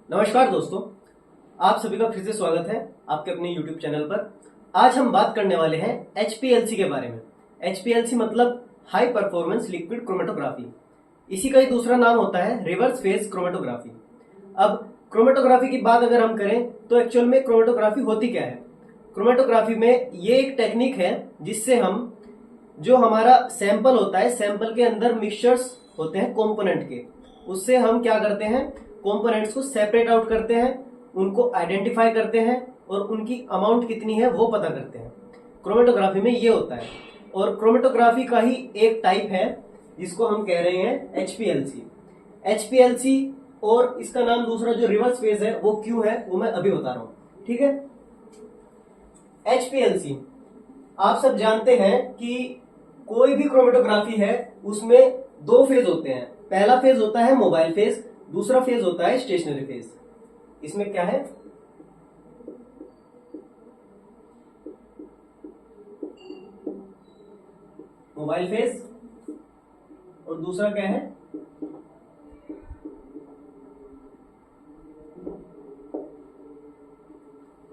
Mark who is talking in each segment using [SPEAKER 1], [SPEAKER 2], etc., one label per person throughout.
[SPEAKER 1] नमस्कार दोस्तों, आप सभी का फिर से स्वागत है आपके अपने YouTube चैनल पर। आज हम बात करने वाले हैं HPLC के बारे में। HPLC मतलब हाई परफॉर्मेंस लिक्विड क्रोमेटोग्राफी। इसी का ही दूसरा नाम होता है रिवर्स फेज क्रोमेटोग्राफी। अब क्रोमेटोग्राफी की बात अगर हम करें तो एक्चुअल में क्रोमेटोग्राफी होती क्या है। क्रोमेटोग्राफी में ये एक टेक्निक है जिससे हम जो हमारा सैंपल होता है, सैंपल के अंदर मिक्सचर्स होते हैं कंपोनेंट के, उससे हम क्या करते हैं, कंपोनेंट्स को सेपरेट आउट करते हैं, उनको आइडेंटिफाई करते हैं और उनकी अमाउंट कितनी है वो पता करते हैं। क्रोमेटोग्राफी में ये होता है। और क्रोमेटोग्राफी का ही एक टाइप है जिसको हम कह रहे हैं HPLC। HPLC और इसका नाम दूसरा जो रिवर्स फेज है वो क्यों है वो मैं अभी बता रहा हूं, ठीक है। HPLC आप सब जानते हैं कि कोई भी क्रोमेटोग्राफी है उसमें दो फेज होते हैं। पहला फेज होता है मोबाइल फेज, दूसरा फेज होता है स्टेशनरी फेज। इसमें क्या है, मोबाइल फेज और दूसरा क्या है,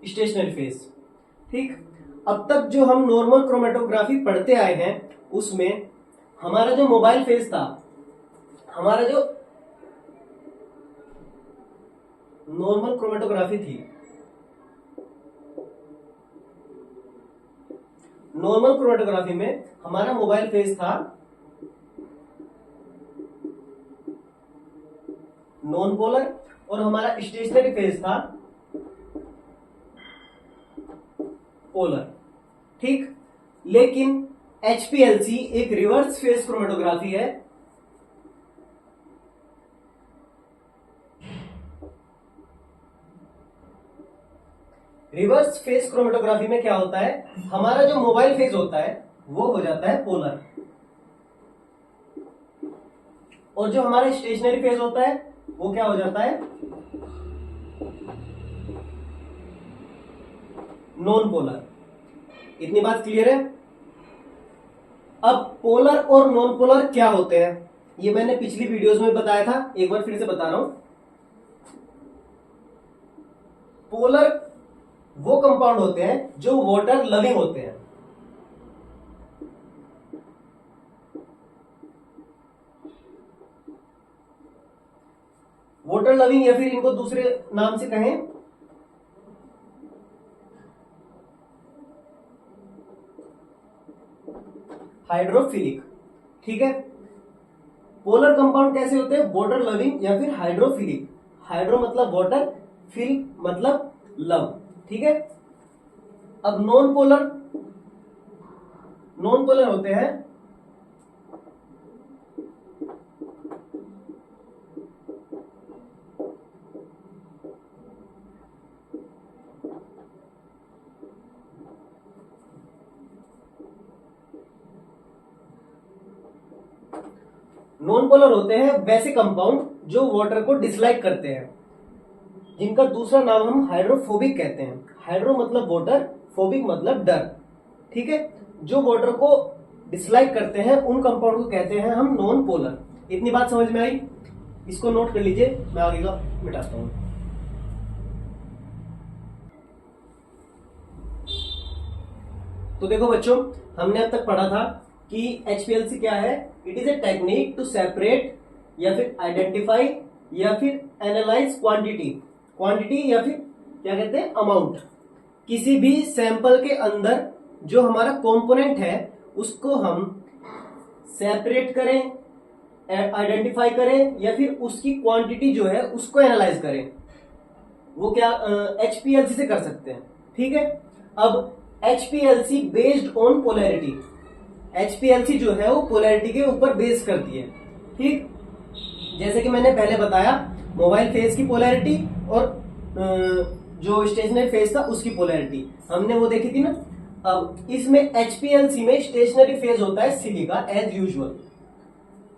[SPEAKER 1] स्टेशनरी फेज। ठीक, अब तक जो हम नॉर्मल क्रोमेटोग्राफी पढ़ते आए हैं उसमें हमारा जो मोबाइल फेज था, हमारा जो नॉर्मल क्रोमेटोग्राफी थी, नॉर्मल क्रोमेटोग्राफी में हमारा मोबाइल फेज था नॉन पोलर और हमारा स्टेशनरी फेज था पोलर। ठीक, लेकिन HPLC एक रिवर्स फेज क्रोमेटोग्राफी है। रिवर्स फेज क्रोमेटोग्राफी में क्या होता है, हमारा जो मोबाइल फेज होता है वो हो जाता है पोलर और जो हमारा स्टेशनरी फेज होता है वो क्या हो जाता है, नॉन पोलर। इतनी बात क्लियर है। अब पोलर और नॉन पोलर क्या होते हैं ये मैंने पिछली वीडियोस में बताया था, एक बार फिर से बता रहा हूं। पोलर वो कंपाउंड होते हैं जो वाटर लविंग होते हैं। वाटर लविंग या फिर इनको दूसरे नाम से कहें हाइड्रोफिलिक। ठीक है, पोलर कंपाउंड कैसे होते हैं, वाटर लविंग या फिर हाइड्रोफिलिक। हाइड्रो मतलब वाटर, फिल मतलब लव। ठीक है, अब नॉन पोलर, नॉन पोलर होते हैं नॉन पोलर होते हैं वैसे कंपाउंड जो वाटर को डिसलाइक करते हैं, जिनका दूसरा नाम हम हाइड्रोफोबिक कहते हैं। हाइड्रो मतलब वाटर, फोबिक मतलब डर। ठीक है, जो वाटर को डिसलाइक करते हैं उन कंपाउंड को कहते हैं हम नॉन पोलर। इतनी बात समझ में आई, इसको नोट कर लीजिए, मैं आगे का मिटाता हूं। तो देखो बच्चों, हमने अब तक पढ़ा था कि HPLC क्या है। It is a technique to separate या फिर आइडेंटिफाई या फिर एनालाइज क्वांटिटी, क्वांटिटी या फिर क्या कहते हैं, अमाउंट। किसी भी सैंपल के अंदर जो हमारा कंपोनेंट है उसको हम सेपरेट करें, आइडेंटिफाई करें या फिर उसकी क्वांटिटी जो है उसको एनालाइज करें, वो क्या HPLC से कर सकते हैं। ठीक है, अब HPLC based on polarity, HPLC जो है वो पोलैरिटी के ऊपर बेस करती है। ठीक, जैसे कि मैंने पहले बताया, मोबाइल फेज की पोलैरिटी और जो स्टेशनरी फेज था उसकी पोलैरिटी हमने वो देखी थी ना। अब इसमें HPLC में स्टेशनरी फेज होता है सिलिका एज यूजुअल।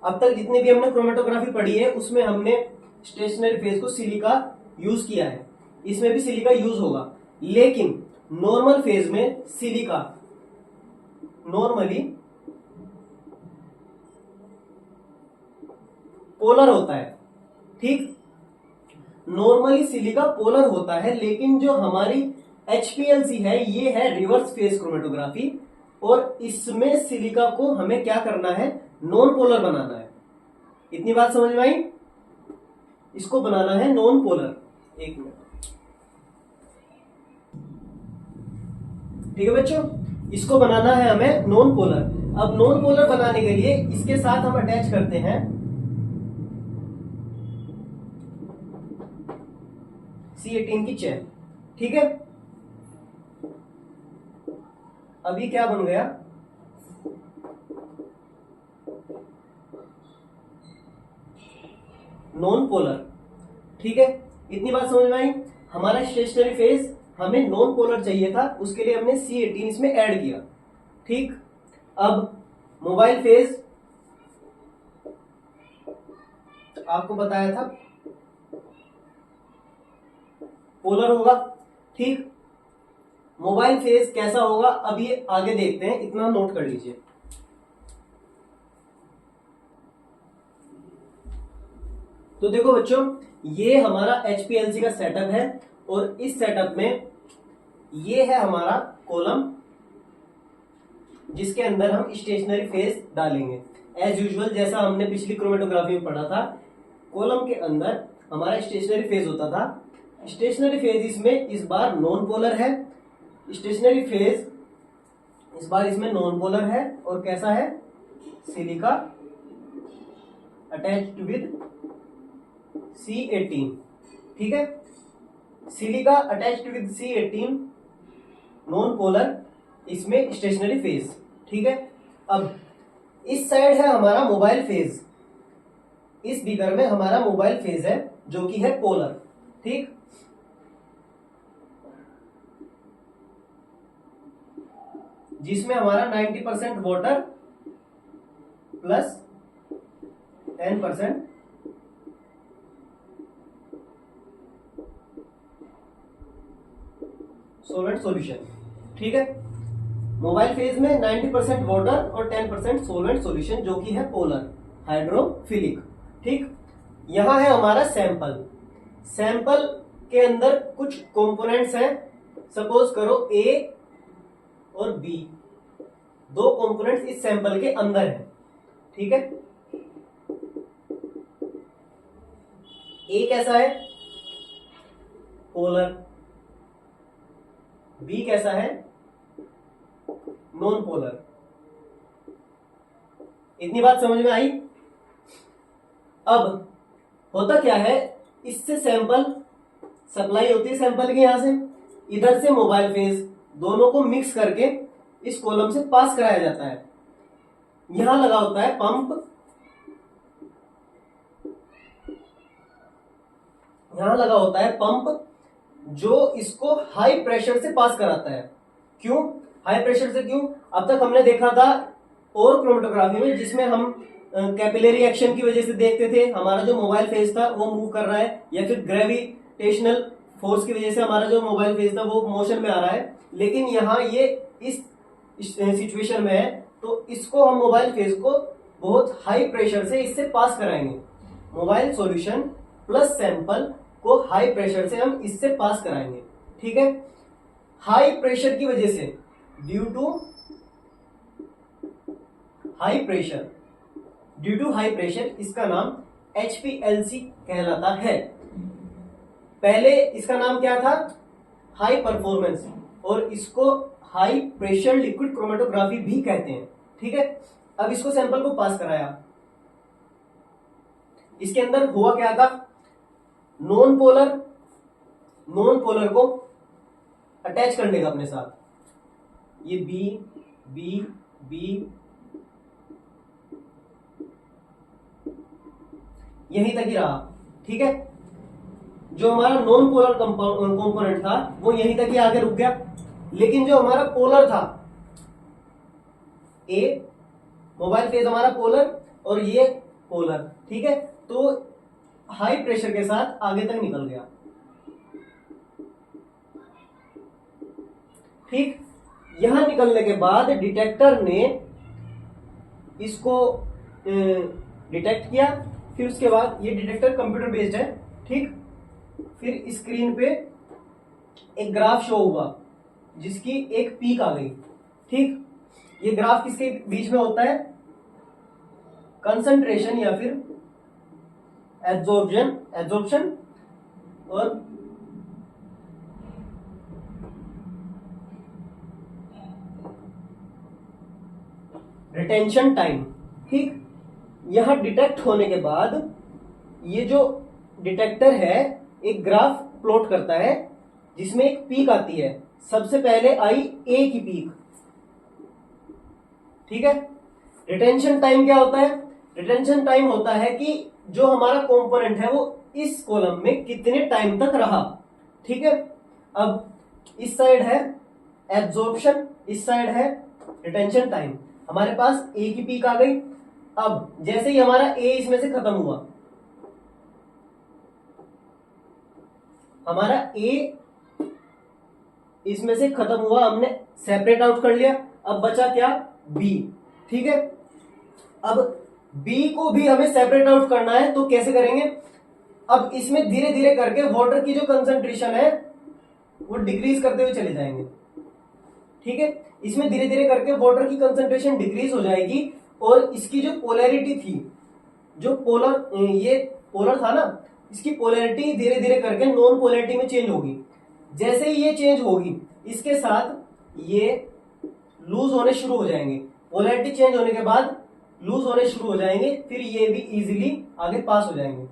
[SPEAKER 1] अब तक जितनी भी हमने क्रोमेटोग्राफी पढ़ी है उसमें हमने स्टेशनरी फेज को सिलिका यूज किया है, इसमें भी सिलिका यूज होगा। लेकिन नॉर्मल फेज में सिलिका नॉर्मली पोलर होता है। ठीक, नॉर्मली सिलिका पोलर होता है, लेकिन जो हमारी HPLC है ये है रिवर्स फेज क्रोमेटोग्राफी, और इसमें सिलिका को हमें क्या करना है, नॉन पोलर बनाना है। इतनी बात समझ में आई? इसको बनाना है नॉन पोलर। एक मिनट, ठीक है बच्चों, इसको बनाना है हमें नॉन पोलर। अब नॉन पोलर बनाने के लिए इसके साथ हम अटैच करते हैं C18 की चेन, ठीक है। अभी क्या बन गया, नॉन पोलर, ठीक है। इतनी बात समझ में आई? हमारा स्टेशनरी फेज हमें नॉन पोलर चाहिए था, उसके लिए हमने C18 इसमें ऐड किया, ठीक। अब मोबाइल फेज आपको बताया था पोलर होगा, ठीक। मोबाइल फेज कैसा होगा अब ये आगे देखते हैं, इतना नोट कर लीजिए। तो देखो बच्चों, ये हमारा HPLC का सेटअप है, और इस सेटअप में ये है हमारा कॉलम, जिसके अंदर हम स्टेशनरी फेज डालेंगे। एज यूजुअल जैसा हमने पिछली क्रोमेटोग्राफी में पढ़ा था, कॉलम के अंदर हमारा स्टेशनरी फेज होता था। स्टेशनरी फेज इसमें इस बार नॉन पोलर है, स्टेशनरी फेज इस बार इसमें नॉन पोलर है, और कैसा है, सिलिका अटैच्ड विद C18, ठीक है। Silica attached with C18 non polar, इसमें स्टेशनरी फेज, ठीक है। अब इस साइड है हमारा मोबाइल फेज, इस बिगर में हमारा मोबाइल फेज है जो कि है पोलर, ठीक। जिसमें हमारा 90% वाटर प्लस 10% सोलवेंट सॉल्यूशन, ठीक है। मोबाइल फेज में 90% वाटर और 10% सोलवेंट सॉल्यूशन, जो कि है पोलर हाइड्रोफिलिक, ठीक। यहां है हमारा सैंपल। सैंपल के अंदर कुछ कंपोनेंट्स हैं, सपोज करो A और B, दो कंपोनेंट्स इस सैंपल के अंदर है, ठीक है। A कैसा है, पोलर, B कैसा है, नॉन पोलर। इतनी बात समझ में आई? अब होता क्या है, इससे सैंपल सप्लाई होती है, सैंपल के यहां से, इधर से मोबाइल फेज, दोनों को मिक्स करके इस कॉलम से पास कराया जाता है। यहां लगा होता है पंप, यहां लगा होता है पंप, जो इसको हाई प्रेशर से पास कराता है। क्यों हाई प्रेशर से? क्यों, अब तक हमने देखा था और क्रोमेटोग्राफी में, जिसमें हम कैपिलरी एक्शन की वजह से देखते थे हमारा जो मोबाइल फेज था वो मूव कर रहा है, या फिर ग्रेविटेशनल फोर्स की वजह से हमारा जो मोबाइल फेज था वो मोशन में आ रहा है। लेकिन यहाँ ये इस सिचुएशन में है, तो इसको हम मोबाइल फेज को बहुत हाई प्रेशर से इससे पास कराएंगे। मोबाइल सॉल्यूशन प्लस सैंपल को हाई प्रेशर से हम इससे पास कराएंगे, ठीक है। हाई प्रेशर की वजह से, ड्यू टू हाई प्रेशर, इसका नाम HPLC कहलाता है। पहले इसका नाम क्या था, हाई परफॉर्मेंस, और इसको हाई प्रेशर लिक्विड क्रोमेटोग्राफी भी कहते हैं, ठीक है। अब इसको सैंपल को पास कराया, इसके अंदर हुआ क्या था, नॉन पोलर को अटैच करने का अपने साथ, ये बी यहीं तक ही रहा, ठीक है। जो हमारा नॉन पोलर कंपोनेंट था वो यहीं तक ही आगे रुक गया, लेकिन जो हमारा पोलर था, ए मोबाइल फेज हमारा पोलर और ये पोलर, ठीक है, तो हाई प्रेशर के साथ आगे तक निकल गया, ठीक। यहां निकलने के बाद डिटेक्टर ने इसको डिटेक्ट किया, फिर उसके बाद ये डिटेक्टर कंप्यूटर बेस्ड है, ठीक। फिर स्क्रीन पे एक ग्राफ शो हुआ जिसकी एक पीक आ गई। ठीक, ये ग्राफ किसके बीच में होता है? कंसंट्रेशन या फिर एब्जॉर्प्शन और रिटेंशन टाइम। ठीक, यहां डिटेक्ट होने के बाद ये जो डिटेक्टर है एक ग्राफ प्लॉट करता है जिसमें एक पीक आती है। सबसे पहले आई ए की पीक। ठीक है, रिटेंशन टाइम क्या होता है? रिटेंशन टाइम होता है कि जो हमारा कंपोनेंट है वो इस कॉलम में कितने टाइम तक रहा। ठीक है, अब इस साइड है एब्जॉर्प्शन, इस साइड है रिटेंशन टाइम। हमारे पास ए की पीक आ गई। अब जैसे ही हमारा ए इसमें से खत्म हुआ, हमारा ए इसमें से खत्म हुआ, हमने सेपरेट आउट कर लिया। अब बचा क्या? बी। ठीक है, अब बी को भी हमें सेपरेट आउट करना है, तो कैसे करेंगे? अब इसमें धीरे धीरे करके वाटर की जो कंसंट्रेशन है वो डिक्रीज करते हुए चले जाएंगे। ठीक है, इसमें धीरे धीरे करके वाटर की कंसंट्रेशन डिक्रीज हो जाएगी और इसकी जो पोलैरिटी थी, जो ये पोलर था ना, इसकी पोलैरिटी धीरे धीरे करके नॉन पोलैरिटी में चेंज होगी। जैसे ही ये चेंज होगी, इसके साथ ये लूज होने शुरू हो जाएंगे। पोलैरिटी चेंज होने के बाद लूज होने शुरू हो जाएंगे, फिर ये भी इजीली आगे पास हो जाएंगे।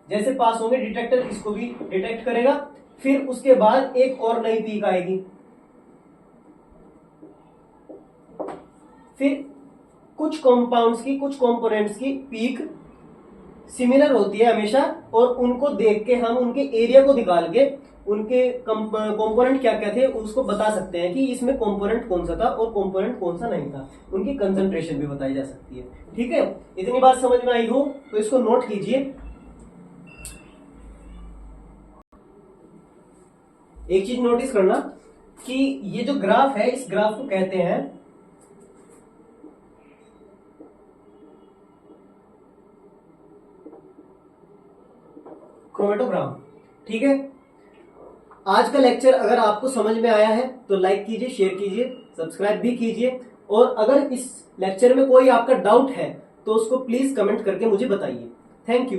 [SPEAKER 1] जैसे पास होंगे, डिटेक्टर इसको भी डिटेक्ट करेगा। फिर उसके बाद एक और नई पीक आएगी। फिर कुछ कंपाउंड्स की, कुछ कंपोनेंट्स की पीक सिमिलर होती है हमेशा, और उनको देख के हम उनके एरिया को निकाल के उनके कंपोनेंट क्या क्या थे उसको बता सकते हैं कि इसमें कंपोनेंट कौन सा था और कंपोनेंट कौन सा नहीं था। उनकी कंसंट्रेशन भी बताई जा सकती है। ठीक है, इतनी बात समझ में आई हो तो इसको नोट कीजिए। एक चीज नोटिस करना कि ये जो ग्राफ है, इस ग्राफ को कहते हैं क्रोमेटोग्राम। ठीक है, आज का लेक्चर अगर आपको समझ में आया है तो लाइक कीजिए, शेयर कीजिए, सब्सक्राइब भी कीजिए, और अगर इस लेक्चर में कोई आपका डाउट है तो उसको प्लीज कमेंट करके मुझे बताइए। Thank you.